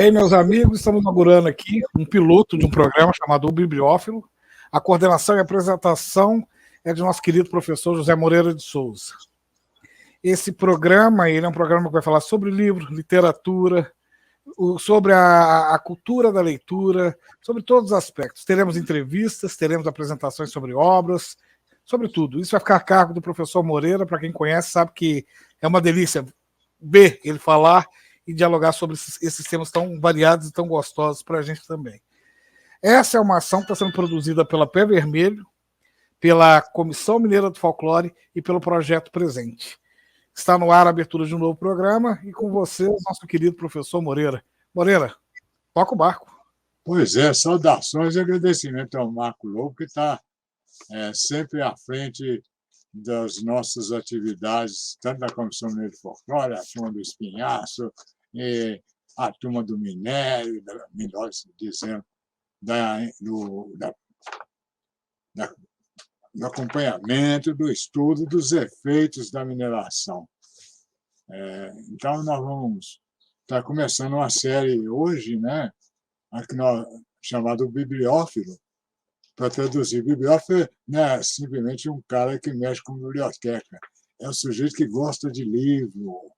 Bem, meus amigos, estamos inaugurando aqui um piloto de um programa chamado O Bibliófilo. A coordenação e apresentação é de nosso querido professor José Moreira de Souza. Esse programa ele é um programa que vai falar sobre livro, literatura, sobre a cultura da leitura, sobre todos os aspectos. Teremos entrevistas, teremos apresentações sobre obras, sobre tudo. Isso vai ficar a cargo do professor Moreira. Para quem conhece, sabe que é uma delícia ver ele falar e dialogar sobre esses temas tão variados e tão gostosos para a gente também. Essa é uma ação que está sendo produzida pela Pé Vermelho, pela Comissão Mineira do Folclore e pelo Projeto Presente. Está no ar a abertura de um novo programa e com você, o nosso querido professor Moreira. Moreira, toca o barco. Pois é, saudações e agradecimento ao Marco Lobo, que está sempre à frente das nossas atividades, tanto da Comissão Mineira do Folclore, a turma do Espinhaço, a turma do minério, melhor dizendo, do acompanhamento, do estudo dos efeitos da mineração. Então, nós vamos estar começando uma série hoje, né, chamada Bibliófilo. Para traduzir, bibliófilo não é simplesmente um cara que mexe com biblioteca, é um sujeito que gosta de livro,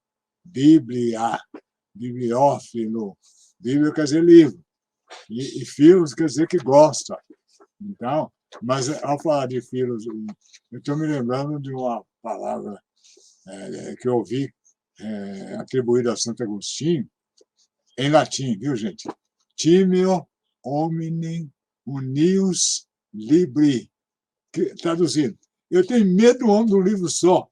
Bíblia, bibliófilo. Bíblia quer dizer livro, e filos quer dizer que gosta. Então, mas ao falar de filos, eu estou me lembrando de uma palavra que eu ouvi atribuída a Santo Agostinho, em latim, viu, gente? Timeo hominem unius libri. Traduzindo, eu tenho medo do homem do livro só.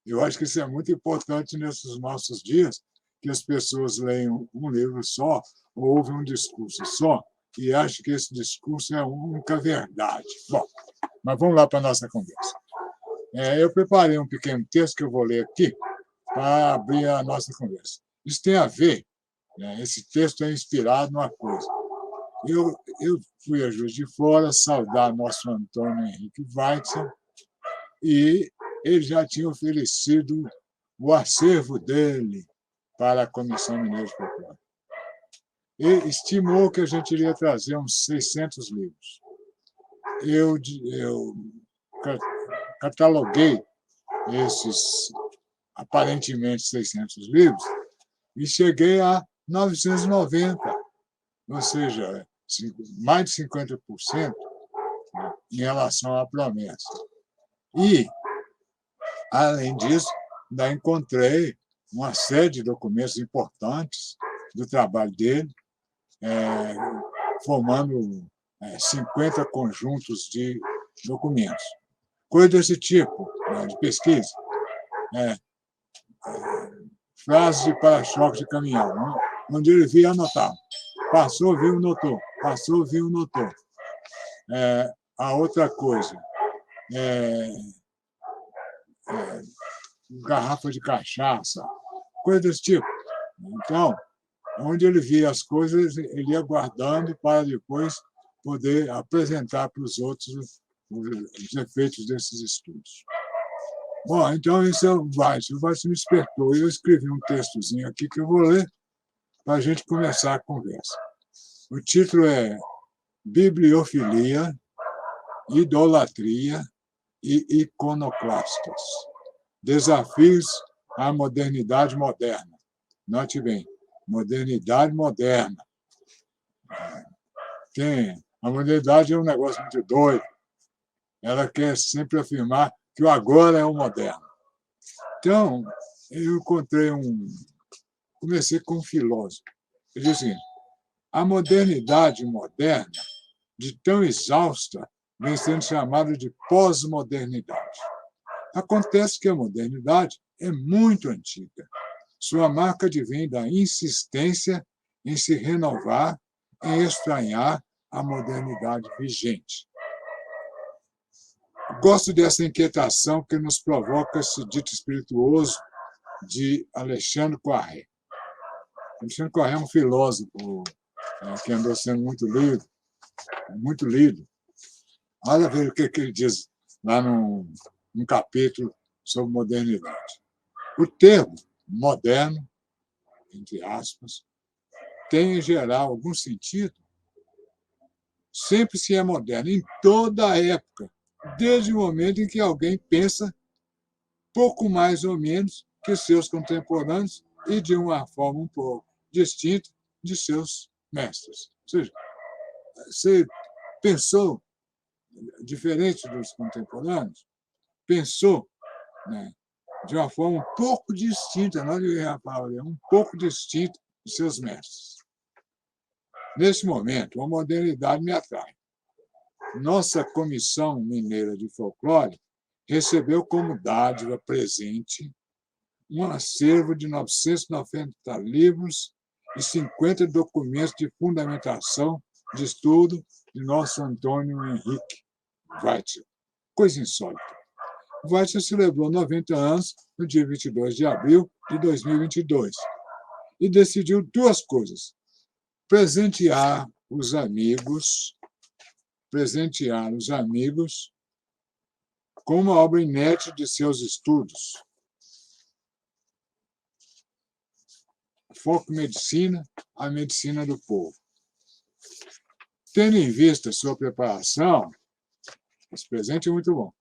Eu acho que isso é muito importante nesses nossos dias, que as pessoas leiam um livro só ou ouvem um discurso só e acham que esse discurso é a única verdade. Bom, mas vamos lá para a nossa conversa. Eu preparei um pequeno texto que eu vou ler aqui para abrir a nossa conversa. Isso tem a ver, esse texto é inspirado numa coisa. Eu fui a Juiz de Fora saudar nosso Antônio Henrique Weitzel e ele já tinha oferecido o acervo dele para a Comissão Mineira de Folclore. E estimou que a gente iria trazer uns 600 livros. Eu cataloguei esses aparentemente 600 livros e cheguei a 990, ou seja, mais de 50% em relação à promessa. E, além disso, ainda encontrei uma série de documentos importantes do trabalho dele, formando 50 conjuntos de documentos. Coisa desse tipo, de pesquisa. Frases de para-choque de caminhão, né? Onde ele via, anotava. Passou, viu, notou. Passou, viu, notou. A outra coisa, garrafa de cachaça, coisa desse tipo. Então, onde ele via as coisas, ele ia guardando para depois poder apresentar para os outros os efeitos desses estudos. Bom, então isso é o Weitzel. O Weitzel me despertou. Eu escrevi um textozinho aqui que eu vou ler para a gente começar a conversa. O título é Bibliofilia, Idolatria e Iconoclastas. Desafios à modernidade moderna. Note bem, modernidade moderna. A modernidade é um negócio muito doido. Ela quer sempre afirmar que o agora é o moderno. Então, eu comecei com um filósofo. Ele disse assim, a modernidade moderna, de tão exausta, vem sendo chamada de pós-modernidade. Acontece que a modernidade é muito antiga. Sua marca advém da insistência em se renovar, em estranhar a modernidade vigente. Gosto dessa inquietação que nos provoca esse dito espirituoso de Alexandre Poiré. Alexandre Poiré é um filósofo que andou sendo muito lido. Olha ver o que ele diz lá num capítulo sobre modernidade. O termo moderno, entre aspas, tem, em geral, algum sentido, sempre se é moderno, em toda a época, desde o momento em que alguém pensa pouco mais ou menos que seus contemporâneos e de uma forma um pouco distinta de seus mestres. Ou seja, você pensou diferente dos contemporâneos, pensou, né, de uma forma um pouco distinta, não de a palavra, um pouco distinta de seus mestres. Nesse momento, a modernidade me atrai. Nossa Comissão Mineira de Folclore recebeu como dádiva presente um acervo de 990 livros e 50 documentos de fundamentação de estudo de nosso Antônio Henrique Weitzel. Coisa insólita. Weitzel celebrou 90 anos no dia 22 de abril de 2022 e decidiu duas coisas: presentear os amigos com uma obra inédita de seus estudos, Folcmedicina, a medicina do povo. Tendo em vista sua preparação, esse presente é muito bom,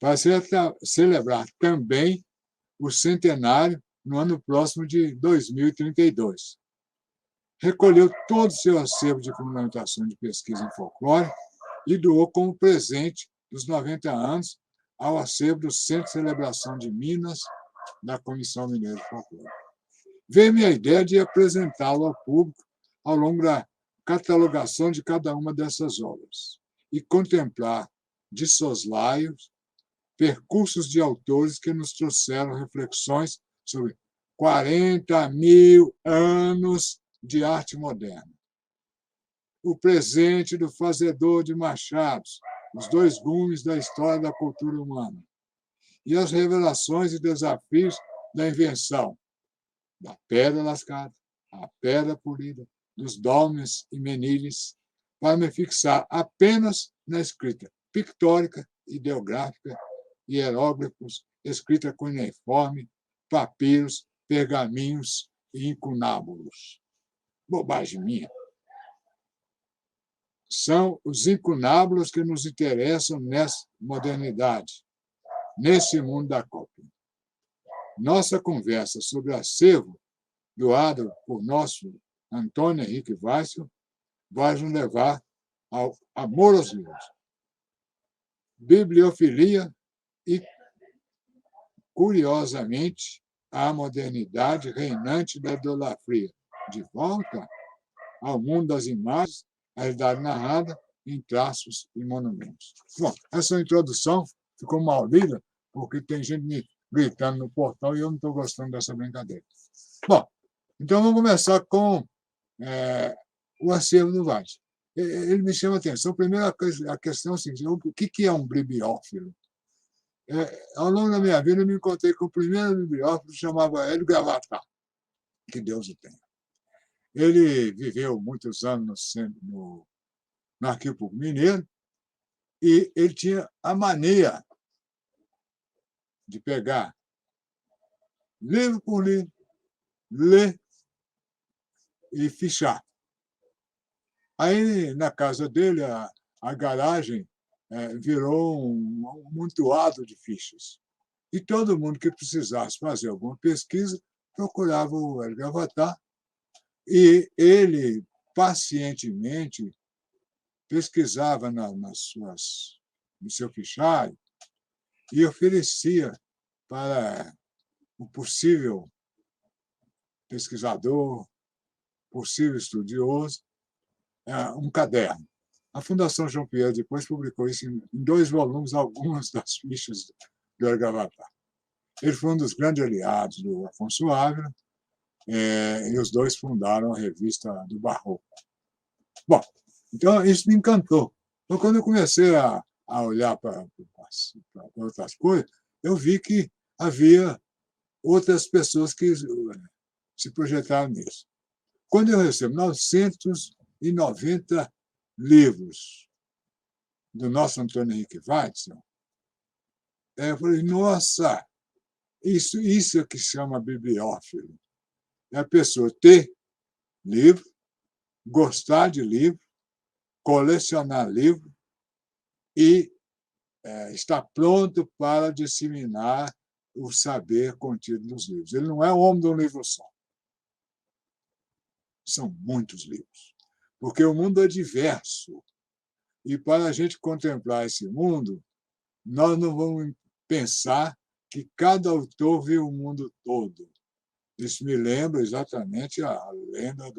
para celebrar também o centenário no ano próximo de 2032. Recolheu todo o seu acervo de fundamentação de pesquisa em folclore e doou como presente dos 90 anos ao acervo do Centro de Celebração de Minas da Comissão Mineira de Folclore. Veio-me a ideia de apresentá-lo ao público ao longo da catalogação de cada uma dessas obras e contemplar de soslaio percursos de autores que nos trouxeram reflexões sobre 40 mil anos de arte moderna. O presente do fazedor de machados, os dois gumes da história da cultura humana, e as revelações e desafios da invenção da pedra lascada, a pedra polida, dos dolmens e menires, para me fixar apenas na escrita pictórica, ideográfica, hieróglifos, escrita cuneiforme, papiros, pergaminhos e incunábulos. Bobagem minha. São os incunábulos que nos interessam nessa modernidade, nesse mundo da cópia. Nossa conversa sobre acervo, doado por nosso Antônio Henrique Weitzel, vai nos levar ao amor aos livros, bibliofilia e, curiosamente, à modernidade reinante da idolatria, de volta ao mundo das imagens, a realidade narrada em traços e monumentos. Bom, essa introdução ficou mal lida, porque tem gente me gritando no portão e eu não estou gostando dessa brincadeira. Bom, então vamos começar com o acervo do Weitzel. Ele me chama a atenção. Primeiro, a questão é a seguinte: o que é um bibliófilo? Ao longo da minha vida, eu me encontrei com o primeiro bibliófilo, que chamava Hélio Gravatar, que Deus o tenha. Ele viveu muitos anos no Arquivo Público Mineiro e ele tinha a mania de pegar livro por livro, ler e fichar. Aí, na casa dele, a garagem virou um amontoado de fichas. E todo mundo que precisasse fazer alguma pesquisa procurava o Hélio Gravatar e ele pacientemente pesquisava no seu fichário e oferecia para o possível pesquisador, possível estudioso, um caderno. A Fundação João Pinheiro depois publicou isso em 2 volumes, algumas das fichas do Hélio Gravatar. Ele foi um dos grandes aliados do Afonso Ávila, e os dois fundaram a revista do Barroco. Bom, então isso me encantou. Então, quando eu comecei a olhar para outras coisas, eu vi que havia outras pessoas que se projetaram nisso. Quando eu recebo 990 livros do nosso Antônio Henrique Weitzel, eu falei, nossa, isso é que se chama bibliófilo. É a pessoa ter livro, gostar de livro, colecionar livro e estar pronto para disseminar o saber contido nos livros. Ele não é o homem de um livro só. São muitos livros, porque o mundo é diverso. E para a gente contemplar esse mundo, nós não vamos pensar que cada autor viu o mundo todo. Isso me lembra exatamente a lenda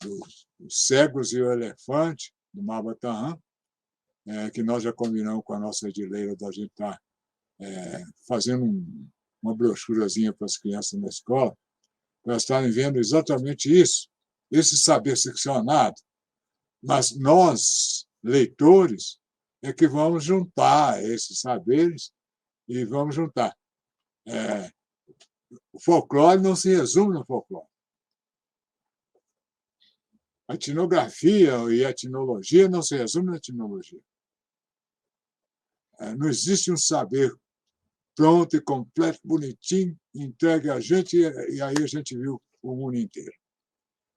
dos cegos e o elefante, do Mabatahan, que nós já combinamos com a nossa edileira da gente estar fazendo uma brochurazinha para as crianças na escola, para estarem vendo exatamente isso, esse saber seccionado. Mas nós, leitores, é que vamos juntar esses saberes e vamos juntar. O folclore não se resume no folclore. A etnografia e a etnologia não se resume na etnologia. Não existe um saber pronto e completo, bonitinho, entregue a gente, e aí a gente viu o mundo inteiro.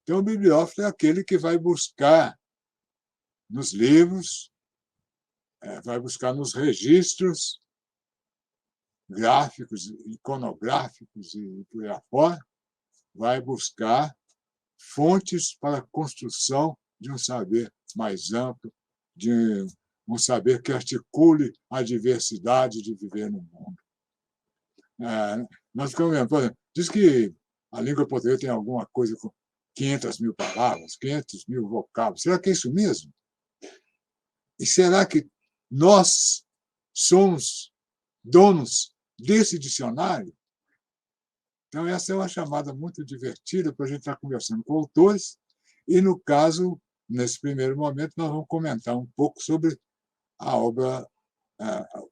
Então, o bibliófilo é aquele que vai buscar nos livros, vai buscar nos registros gráficos, iconográficos e por aí afora, vai buscar fontes para a construção de um saber mais amplo, de um saber que articule a diversidade de viver no mundo. Nós ficamos vendo, por exemplo, diz que a língua portuguesa tem alguma coisa com 500 mil palavras, 500 mil vocábulos. Será que é isso mesmo? E será que nós somos donos desse dicionário? Então, essa é uma chamada muito divertida para a gente estar conversando com autores. E, no caso, nesse primeiro momento, nós vamos comentar um pouco sobre a obra,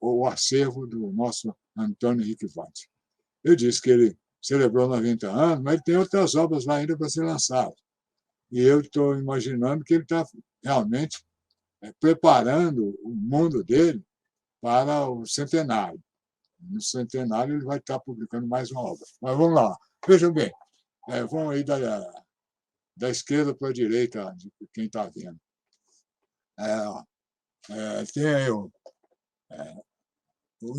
o acervo do nosso Antônio Henrique Vaz. Eu disse que ele celebrou 90 anos, mas ele tem outras obras lá ainda para ser lançadas. E eu estou imaginando que ele está realmente preparando o mundo dele para o centenário. No centenário, ele vai estar publicando mais uma obra. Mas vamos lá. Vejam bem, vamos aí da esquerda para a direita, de quem está vendo. Tem aí o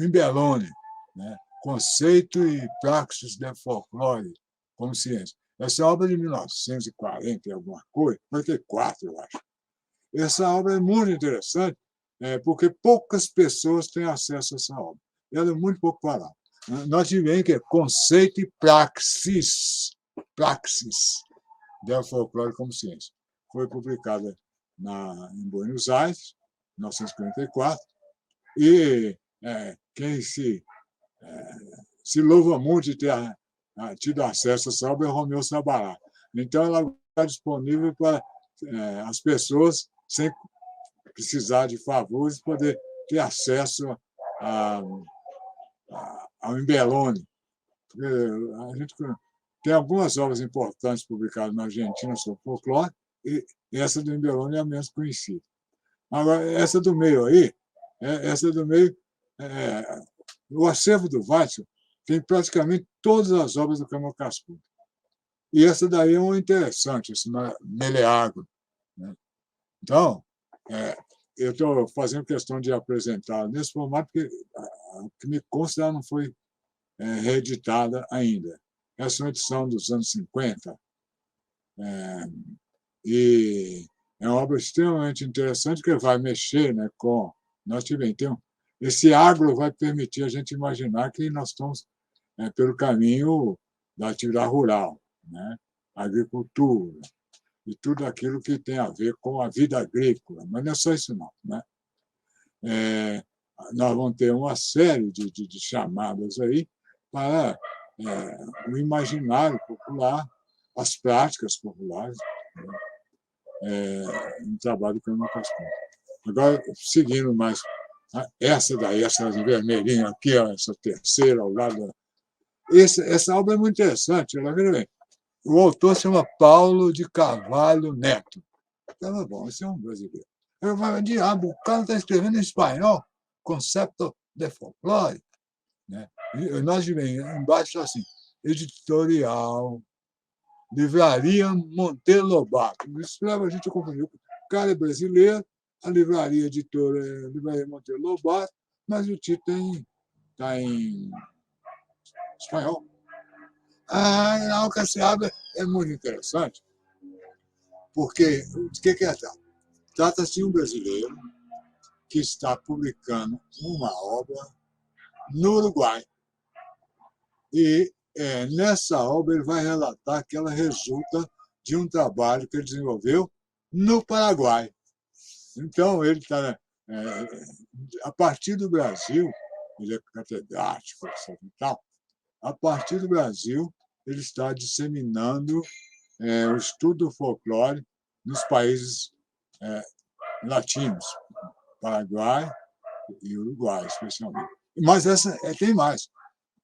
Imbelone, né? Conceito e Praxis de Folclore como Ciência. Essa obra é de 1940 e alguma coisa, 44, eu acho. Essa obra é muito interessante, porque poucas pessoas têm acesso a essa obra. Ela é muito pouco falada. Nós tivemos que é Conceito e Praxis de Folclore como Ciência. Foi publicada em Buenos Aires, em 1944, e quem se louva muito de ter tido acesso a essa obra é o Romeu Sabará. Então, ela está disponível para as pessoas, sem precisar de favores, poder ter acesso ao Imbelone. A gente tem algumas obras importantes publicadas na Argentina sobre folclore, e essa do Imbelone é a menos conhecida. Agora, essa do meio aí, o acervo do Weitzel tem praticamente todas as obras do Camilo Cascudo. E essa daí é uma interessante, esse Meleagro. Né? Então, eu estou fazendo questão de apresentar nesse formato, porque o que me consta ela não foi reeditada ainda. Essa é uma edição dos anos 50, e é uma obra extremamente interessante que vai mexer, né, com... Nós tivemos, esse agro vai permitir a gente imaginar que nós estamos pelo caminho da atividade rural, né? Agricultura, e tudo aquilo que tem a ver com a vida agrícola. Mas não é só isso, não. Né? Nós vamos ter uma série de chamadas aí para o imaginário popular, as práticas populares, né? No trabalho do Camilo Cascudo. Agora, seguindo mais, essa vermelhinha aqui, essa terceira ao lado. Essa obra é muito interessante. Veja bem, o autor se chama Paulo de Carvalho Neto. Então, bom, esse é um brasileiro. Eu falo, diabo, o cara está escrevendo em espanhol, concepto de folclore. Né? E nós embaixo assim, editorial Livraria Monteiro Lobato. Isso leva a gente a confundir. O cara é brasileiro, a livraria editora é Livraria Monteiro Lobato, mas o título está em espanhol. A Alcaceaba é muito interessante, porque o que é tal? Trata-se de um brasileiro que está publicando uma obra no Uruguai. E nessa obra ele vai relatar que ela resulta de um trabalho que ele desenvolveu no Paraguai. Então, ele está, a partir do Brasil, ele é catedrático, etc. E tal, a partir do Brasil, ele está disseminando o estudo do folclore nos países latinos, Paraguai e Uruguai, especialmente. Mas tem mais.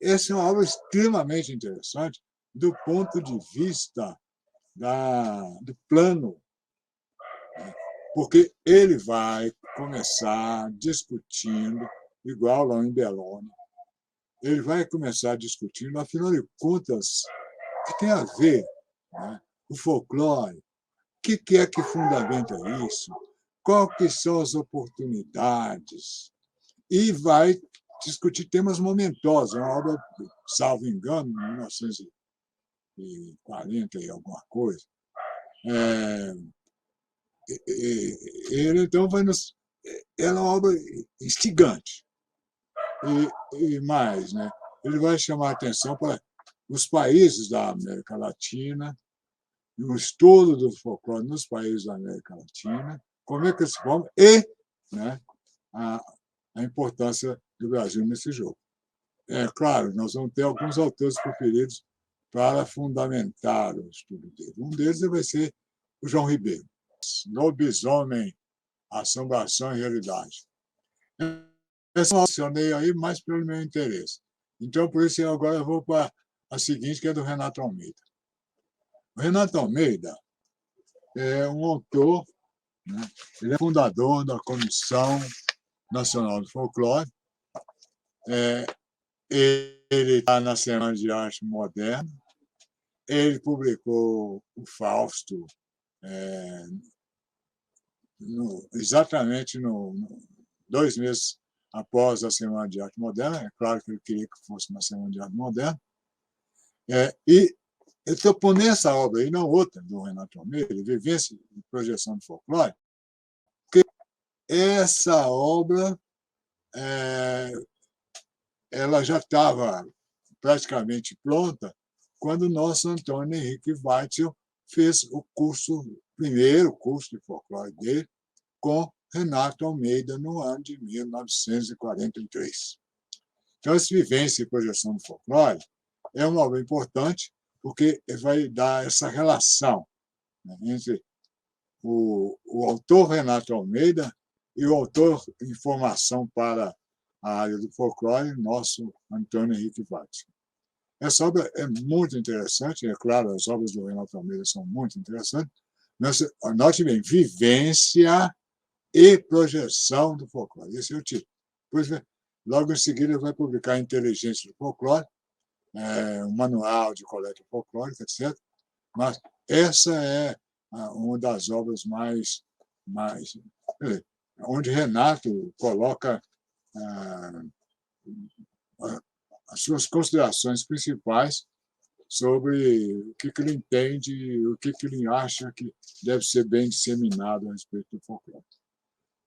Essa é uma obra extremamente interessante do ponto de vista do plano, porque ele vai começar discutindo, igual lá em Belone, ele vai começar discutindo, afinal de contas, o que tem a ver, né? O folclore, o que é que fundamenta isso, quais que são as oportunidades, e vai discutir temas momentosos. É uma obra, salvo engano, em 1940 e alguma coisa. Ele, então, vai nos... Ela é uma obra instigante. E mais, né? Ele vai chamar a atenção para os países da América Latina, o estudo do folclore nos países da América Latina, como é que se forma, e, né, a importância do Brasil nesse jogo. É claro, nós vamos ter alguns autores preferidos para fundamentar o estudo dele. Um deles vai ser o João Ribeiro, Lobisomem, Assombração e Realidade. Essa eu mencionei aí mais pelo meu interesse. Então, por isso, agora eu vou para a seguinte, que é do Renato Almeida. O Renato Almeida é um autor, né? Ele é fundador da Comissão Nacional do Folclore. Ele está na Semana de Arte Moderna. Ele publicou o Fausto exatamente 2 meses após a Semana de Arte Moderna. É claro que ele queria que fosse uma Semana de Arte Moderna. E eu estou pondo essa obra aí, não outra, do Renato Almeida, Vivência e Projeção do Folclore, porque essa obra ela já estava praticamente pronta quando o nosso Antônio Henrique Weitzel fez o primeiro curso de folclore dele, com Renato Almeida, no ano de 1943. Então, essa Vivência e Projeção do Folclore é uma obra importante, porque vai dar essa relação, né, entre o autor Renato Almeida e o autor em formação para a área do folclore, nosso Antônio Henrique Weitzel. Essa obra é muito interessante, é claro, as obras do Renato Almeida são muito interessantes, mas note bem, Vivência e Projeção do Folclore. Esse é o título. Pois, logo em seguida, ele vai publicar Inteligência do Folclore, um manual de coleta folclórica, etc. Mas essa é uma das obras mais onde Renato coloca as suas considerações principais sobre o que ele entende, o que ele acha que deve ser bem disseminado a respeito do folclore.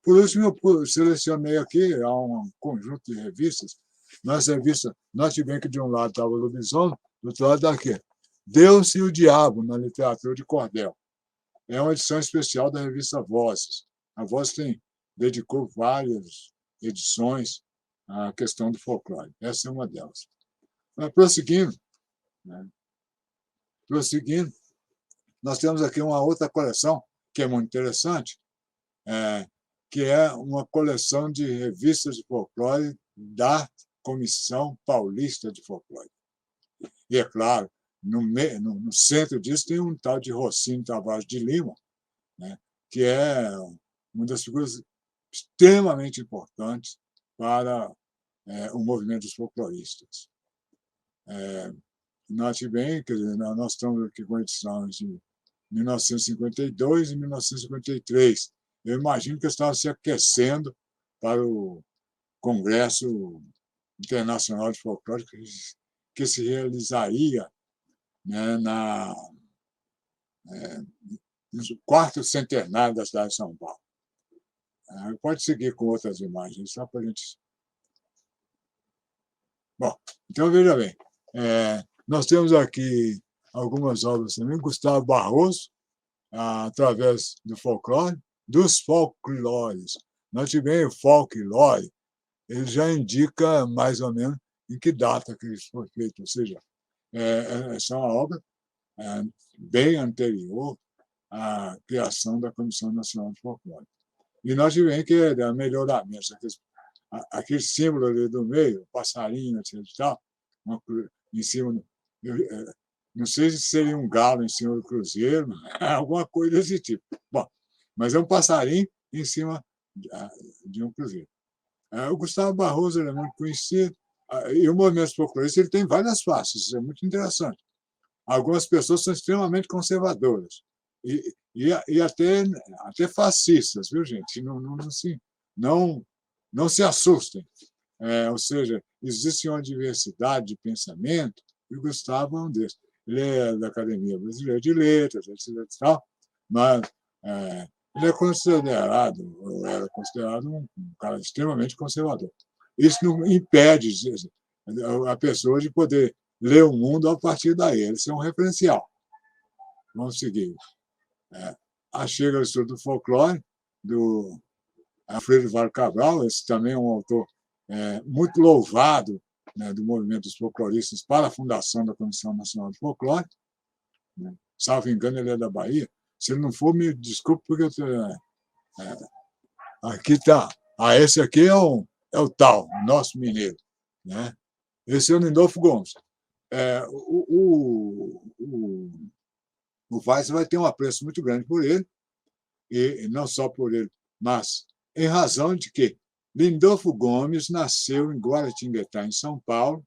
Por último, eu selecionei aqui um conjunto de revistas. Nessa revista, note bem que de um lado estava o Lobisomem, do outro lado está aqui, Deus e o Diabo, na literatura de cordel. É uma edição especial da revista Vozes. A Vozes dedicou várias edições à questão do folclore. Essa é uma delas. Mas, prosseguindo, nós temos aqui uma outra coleção que é muito interessante, que é uma coleção de revistas de folclore da Comissão Paulista de Folclore. E, é claro, no centro disso tem um tal de Rocinho Tavares de Lima, né, que é uma das figuras extremamente importantes para o movimento dos folcloristas. note bem, quer dizer, nós estamos aqui com edições de 1952 e 1953. Eu imagino que estava se aquecendo para o Congresso Internacional de Folclore que se realizaria, né, no quarto centenário da cidade de São Paulo. Pode seguir com outras imagens, só para a gente. Bom, então veja bem, nós temos aqui algumas obras também, Gustavo Barroso, através do folclore, dos folclores. Note bem, o folclore, ele já indica mais ou menos em que data que isso foi feito, ou seja, essa é uma obra bem anterior à criação da Comissão Nacional de Folclore. E nós tivemos que é melhoramento, aquele símbolo ali do meio, passarinho, etc. E tal, em cima, não sei se seria um galo em cima do cruzeiro, alguma coisa desse tipo. Bom, mas é um passarinho em cima de um cruzeiro. O Gustavo Barroso é muito conhecido, e o movimento folclorista ele tem várias faces, isso é muito interessante. Algumas pessoas são extremamente conservadoras e até fascistas, viu, gente? Não se assustem. Ou seja, existe uma diversidade de pensamento e o Gustavo é um desses. Ele é da Academia Brasileira de Letras, etc. Mas ele é considerado, ou era considerado, um cara extremamente conservador. Isso não impede a pessoa de poder ler o mundo a partir daí. Isso é um referencial. Vamos seguir. Chega o estudo do folclore, do Alfredo Vale Cabral, esse também é um autor muito louvado, né, do movimento dos folcloristas para a fundação da Comissão Nacional de Folclore. Né? Salvo engano, ele é da Bahia. Se ele não for, me desculpe, porque aqui está. Esse aqui é o tal, o nosso mineiro. Né? Esse é o Lindolfo Gomes. O Weiss vai ter um apreço muito grande por ele, e não só por ele, mas em razão de que Lindolfo Gomes nasceu em Guaratinguetá, em São Paulo,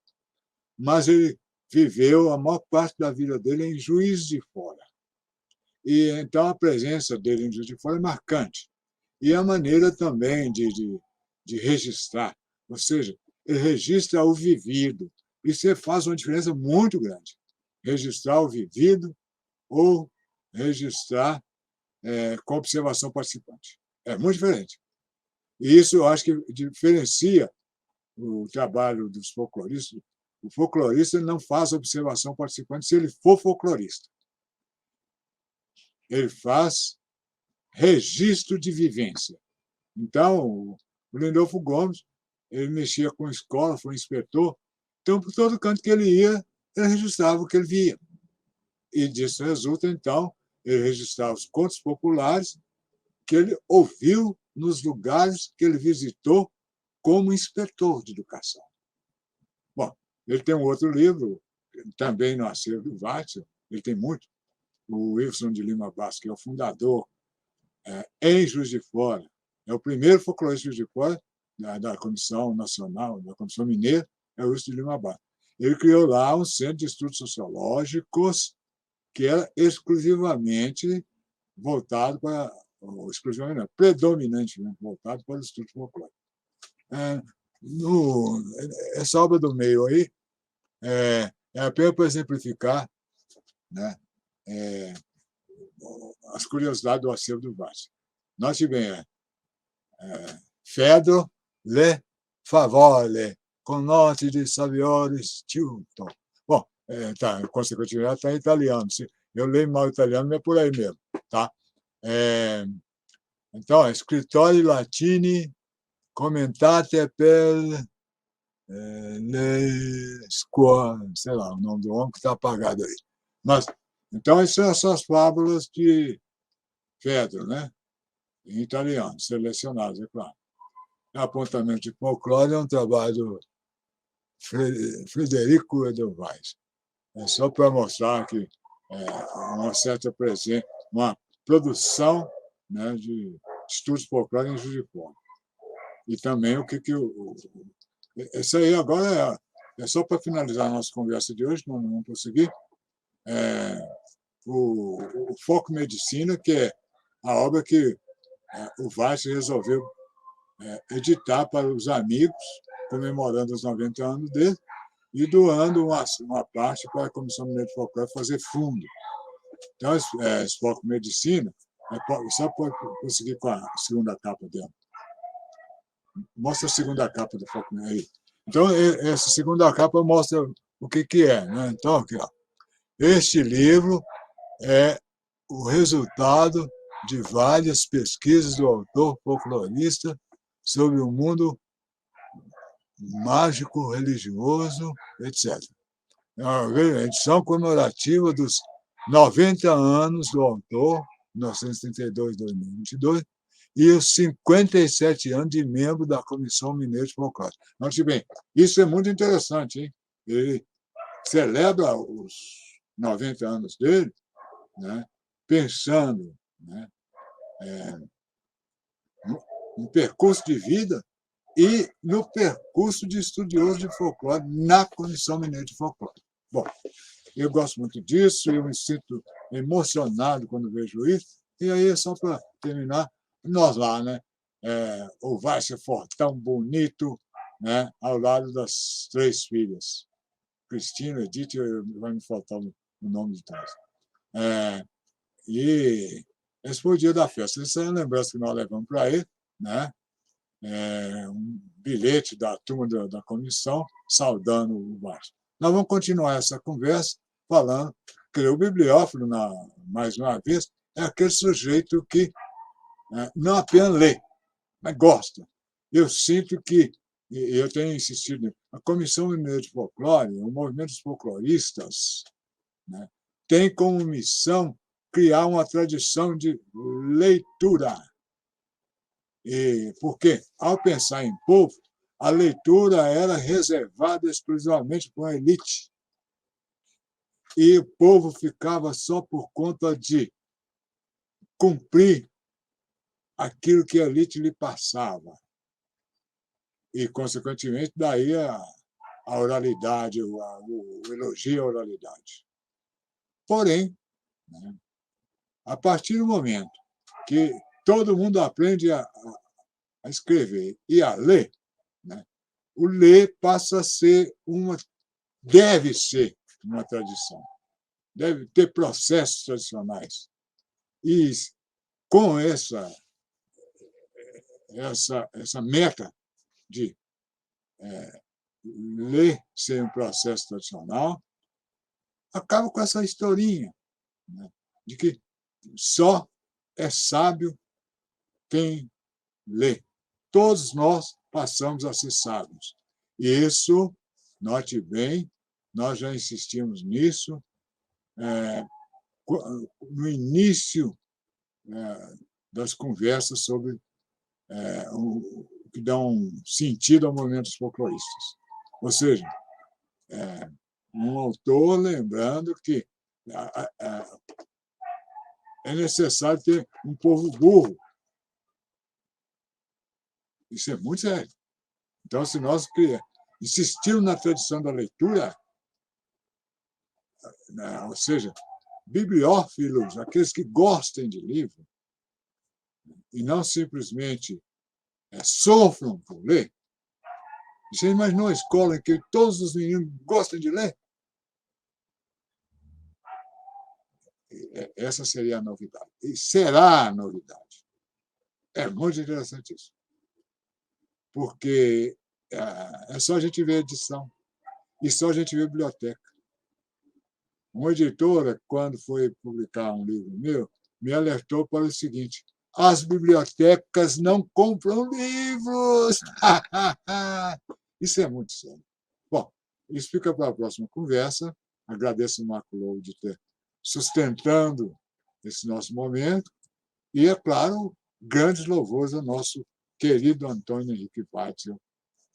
mas ele viveu a maior parte da vida dele em Juiz de Fora. E então a presença dele em Juiz de Fora é marcante. E a maneira também de registrar, ou seja, ele registra o vivido. Isso faz uma diferença muito grande. Registrar o vivido ou registrar com observação participante. É muito diferente. E isso eu acho que diferencia o trabalho dos folcloristas. O folclorista não faz observação participante se ele for folclorista. Ele faz registro de vivência. Então, o Lindolfo Gomes, ele mexia com escola, foi inspetor, então, por todo canto que ele ia, ele registrava o que ele via. E disso resulta, então, ele registrar os contos populares que ele ouviu nos lugares que ele visitou como inspetor de educação. Bom, ele tem um outro livro, também no acervo do Watson, ele tem muito, o Wilson de Lima Bastos, que é o fundador em Juiz de Fora, é o primeiro folclorista de Juiz de Fora da Comissão Nacional, da Comissão Mineira, é o Wilson de Lima Bastos. Ele criou lá um centro de estudos sociológicos que era exclusivamente voltado para, exclusivamente não, predominantemente voltado para o estudo folclórico. Essa obra do meio aí é apenas para exemplificar, né, as curiosidades do acervo do Watson. Nós tivemos Fedro Le Favole, com note de Saviores Tilton. Bom, consequentemente está em italiano. Eu leio mal italiano, mas é por aí mesmo. Tá? Então, Scrittori Latini commentate per le scuole, sei lá, o nome do homem que está apagado aí. Mas, então, essas são essas fábulas de Fedro, né? Em italiano, selecionadas, é claro. Apontamento de folclore é um trabalho do Frederico Edelweiss. É só para mostrar que uma certa presença, uma produção, né, de estudos folclóricos em Juiz de Fora. E também o que esse aí agora é só para finalizar a nossa conversa de hoje, não vamos prosseguir, o Foco Medicina, que é a obra que o Weiss resolveu editar para os amigos, comemorando os 90 anos dele, e doando uma parte para a Comissão Mineira de Folclore fazer fundo. Então, esse Foco Medicina, só pode conseguir com a segunda capa dela. Mostra a segunda capa do Foco aí. Então, essa segunda capa mostra o que é. Né? Então, aqui, ó. Este livro é o resultado de várias pesquisas do autor folclorista sobre o mundo mágico, religioso, etc. É uma edição comemorativa dos 90 anos do autor, 1932-2022, e os 57 anos de membro da Comissão Mineira de Folclore. Note bem, isso é muito interessante, hein? Ele celebra os 90 anos dele, né, pensando, né, no percurso de vida e no percurso de estudioso de folclore na Comissão Mineira de Folclore. Bom, eu gosto muito disso, eu me sinto emocionado quando vejo isso. E aí, só para terminar, nós lá, né? O Weiss fortão, bonito, né? Ao lado das 3 filhas. Cristina, Edith, vai me faltar o nome de todas. E esse foi o dia da festa. Essa é a lembrança que nós levamos para ele, né? Um bilhete da turma da comissão saudando o Weiss. Nós vamos continuar essa conversa falando que o bibliófilo, mais uma vez, é aquele sujeito que não apenas lê, mas gosta. Eu sinto que, e eu tenho insistido, a Comissão Mineira de Folclore, o movimento dos folcloristas, né, tem como missão criar uma tradição de leitura. Porque, ao pensar em povo, a leitura era reservada exclusivamente para a elite. E o povo ficava só por conta de cumprir aquilo que a elite lhe passava. E, consequentemente, daí a oralidade, o elogio à oralidade. Porém, né, a partir do momento que todo mundo aprende a escrever e a ler, né, o ler passa a ser deve ser uma tradição. Deve ter processos tradicionais. E com essa meta de ler ser um processo tradicional, acaba com essa historinha, né, de que só é sábio quem lê. Todos nós passamos a ser sábios. E isso, note bem, nós já insistimos nisso no início das conversas sobre o que dão sentido ao movimento dos folcloristas. Ou seja, um autor lembrando que é necessário ter um povo burro. Isso é muito sério. Então, se nós insistirmos na tradição da leitura, ou seja, bibliófilos, aqueles que gostem de livro, e não simplesmente sofram por ler. Você imaginou uma escola em que todos os meninos gostam de ler? Essa seria a novidade. E será a novidade. É muito interessante isso. Porque é só a gente ver a edição e só a gente ver a biblioteca. Uma editora, quando foi publicar um livro meu, me alertou para o seguinte: as bibliotecas não compram livros. Isso é muito sério. Bom, isso fica para a próxima conversa. Agradeço o Marco Lobo de ter sustentando esse nosso momento. E, é claro, grandes louvores ao nosso querido Antônio Henrique Watzel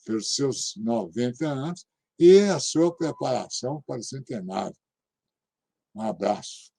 pelos seus 90 anos e a sua preparação para o centenário. Um abraço.